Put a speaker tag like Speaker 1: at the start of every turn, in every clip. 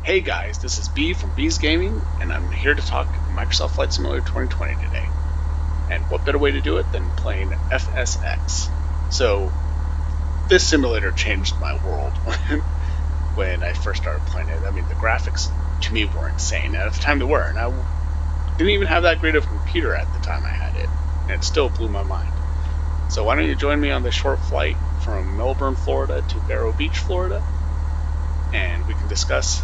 Speaker 1: Hey guys, this is B from B's Gaming, and I'm here to talk Microsoft Flight Simulator 2020 today. And what better way to do it than playing FSX? So, this simulator changed my world when I first started playing it. I mean, the graphics to me were insane, and at the time they were, and I didn't even have that great of a computer at the time I had it, and it still blew my mind. So why don't you join me on this short flight from Melbourne, Florida to Vero Beach, Florida, and we can discuss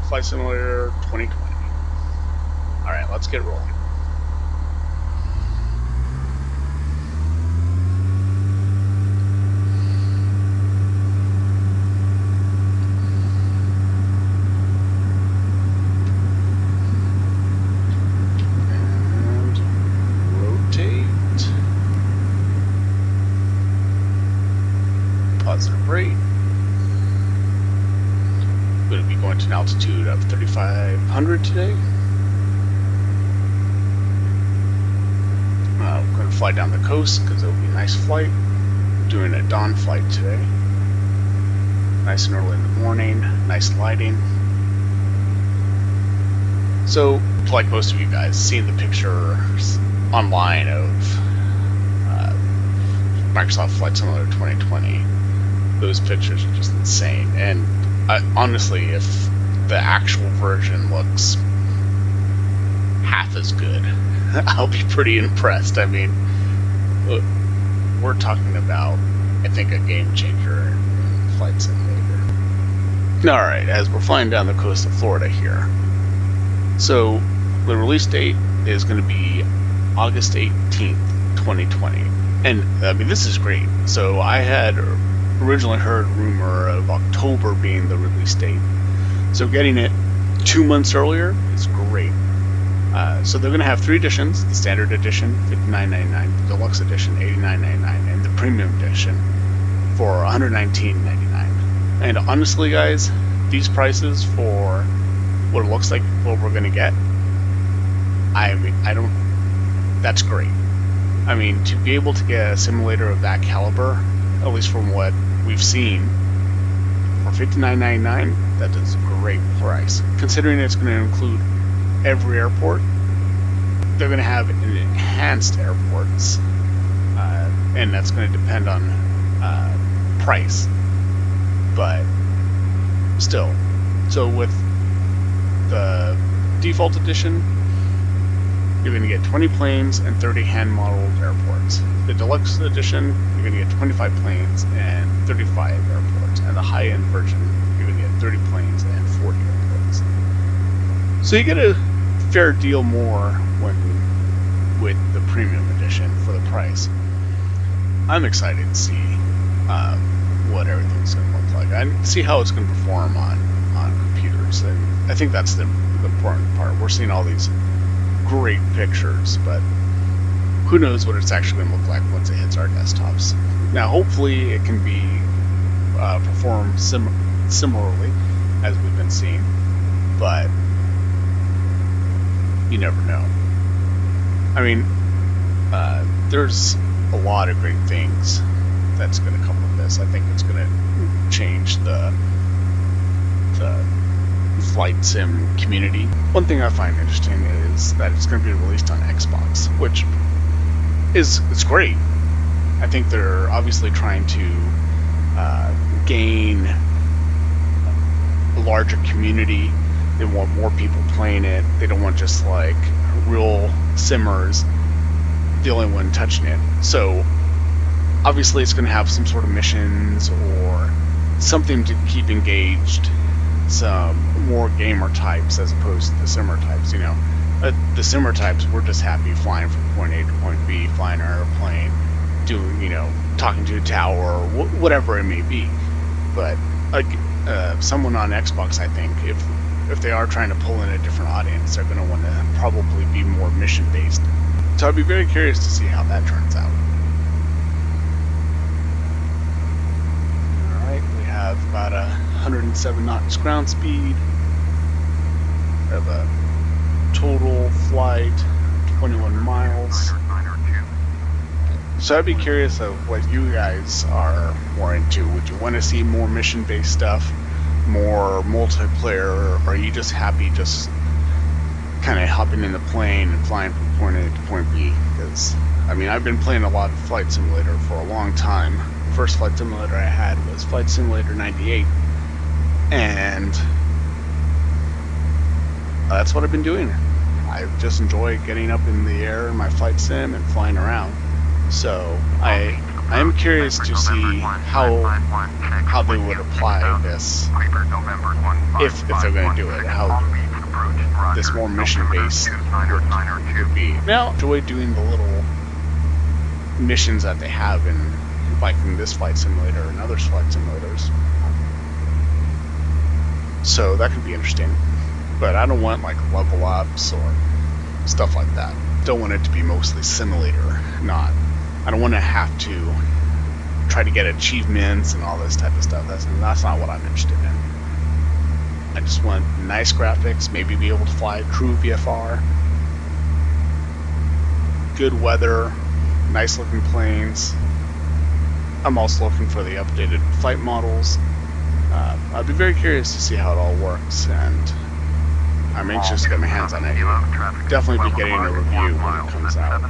Speaker 1: Flight Simulator 2020. Alright, let's get rolling. And rotate. Positive rate. Going to be going to an altitude of 3,500 today. We're going to fly down the coast because it'll be a nice flight. Doing a dawn flight today. Nice and early in the morning, nice lighting. So, like most of you guys, seeing the pictures online of Microsoft Flight Simulator 2020, those pictures are just insane. And honestly, if the actual version looks half as good, I'll be pretty impressed. I mean, we're talking about, I think, a game changer in Flight Simulator. Alright, as we're flying down the coast of Florida here. So, the release date is going to be August 18th, 2020. And, I mean, this is great. So, I had originally heard rumor of October being the release date. So getting it 2 months earlier is great. So they're going to have 3 editions: the standard edition, $59.99, the deluxe edition, $89.99, and the premium edition for $119.99. And honestly, guys, these prices for what it looks like what we're going to get, that's great. I mean, to be able to get a simulator of that caliber, at least from what we've seen, for $59.99, that is a great price. Considering it's going to include every airport, they're going to have enhanced airports, and that's going to depend on price. But still, so with the default edition, you're going to get 20 planes and 30 hand-modeled airports. The deluxe edition, you're going to get 25 planes and 35 airports. And the high-end version, you're going to get 30 planes and 40 airports. So you get a fair deal more with the premium edition for the price. I'm excited to see what everything's going to look like. I see how it's going to perform on computers. And I think that's the important part. We're seeing all these great pictures, but who knows what it's actually going to look like once it hits our desktops. Now, hopefully it can be performed similarly as we've been seeing, but you never know. I mean, there's a lot of great things that's going to come with this. I think it's going to change the flight sim community. One thing I find interesting is that it's going to be released on Xbox, which it's great. I think they're obviously trying to gain a larger community. They want more people playing it. They don't want just like real simmers the only one touching it. So obviously it's going to have some sort of missions or something to keep engaged, some more gamer types as opposed to the simmer types. You know, the simmer types, we're just happy flying from point A to point B, flying our airplane, doing, talking to a tower, or whatever it may be. But someone on Xbox, I think, if they are trying to pull in a different audience, they're going to want to probably be more mission based. So I'd be very curious to see how that turns out. Alright, we have about 107 knots ground speed. We have a total flight 21 miles. So I'd be curious of what you guys are more into. Would you want to see more mission-based stuff, more multiplayer, or are you just happy just kind of hopping in the plane and flying from point A to point B? Because, I mean, I've been playing a lot of Flight Simulator for a long time. The first Flight Simulator I had was Flight Simulator 98, and that's what I've been doing. I just enjoy getting up in the air in my flight sim and flying around. So I am curious to see how they would apply this, if they're going to do it, how this more mission-based would be. Now, I enjoy doing the little missions that they have in this flight simulator and other flight simulators. So that could be interesting. But I don't want like level ups or stuff like that. Don't want it to be mostly simulator, not. I don't want to have to try to get achievements and all this type of stuff. That's not what I'm interested in. I just want nice graphics, maybe be able to fly true VFR, good weather, nice looking planes. I'm also looking for the updated flight models. I'd be very curious to see how it all works, and I'm anxious to get my hands on it. Definitely be getting a review when it comes out.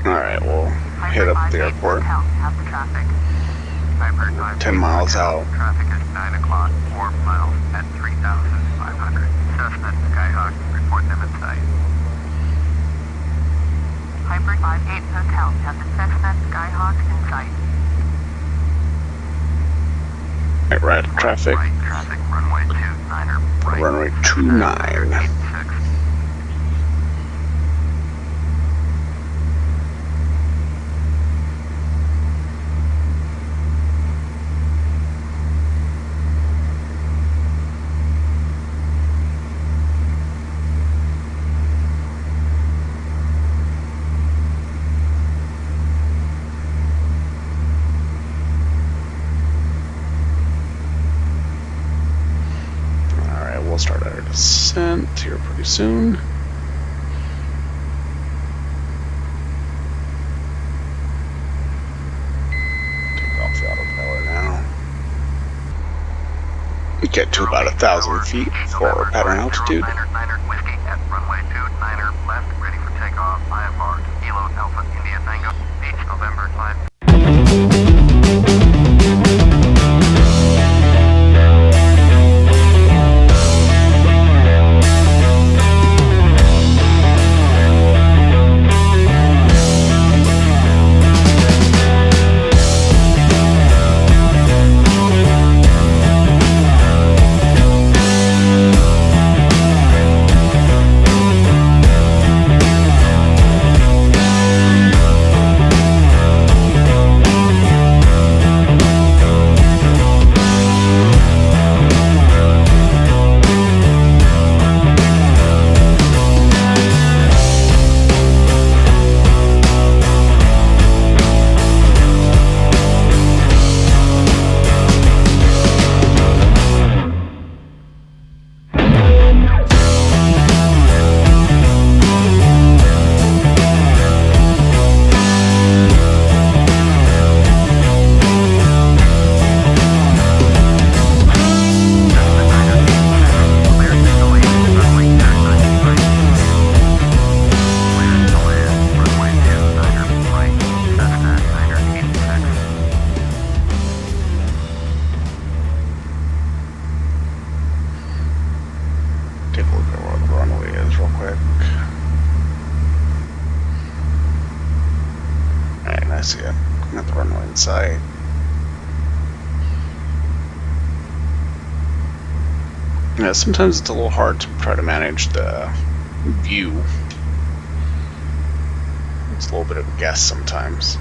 Speaker 1: Alright, we'll hit up the airport. 10 miles out.
Speaker 2: Traffic is 9 o'clock, 4 miles at 3,500. Cessna Skyhawk, report them in sight. Hybrid 58 Hotel has a Cessna Skyhawk in sight.
Speaker 1: Alright, right at traffic.
Speaker 2: Right traffic, runway 29er. Right.
Speaker 1: Runway 29. We'll start our descent here pretty soon. Take off the autopilot now. Get to about 1,000 feet for pattern altitude.
Speaker 2: Niner whiskey at runway 29er left, ready for takeoff. IFR Kilo Alpha India Tango Beach, November 5.
Speaker 1: Take a look at where the runway is real quick. Alright, I see it. Got the runway in sight. Yeah, sometimes it's a little hard to try to manage the view. It's a little bit of a guess sometimes.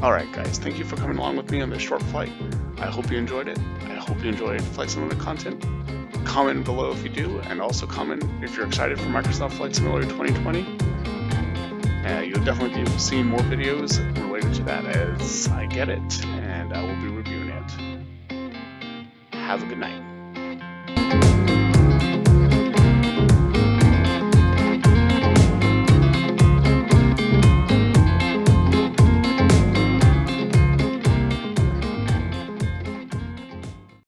Speaker 1: Alright guys, thank you for coming along with me on this short flight. I hope you enjoyed it. I hope you enjoyed Flight Simulator content. Comment below if you do, and also comment if you're excited for Microsoft Flight Simulator 2020. You'll definitely be seeing more videos related to that as I get it, and I will be reviewing it. Have a good night.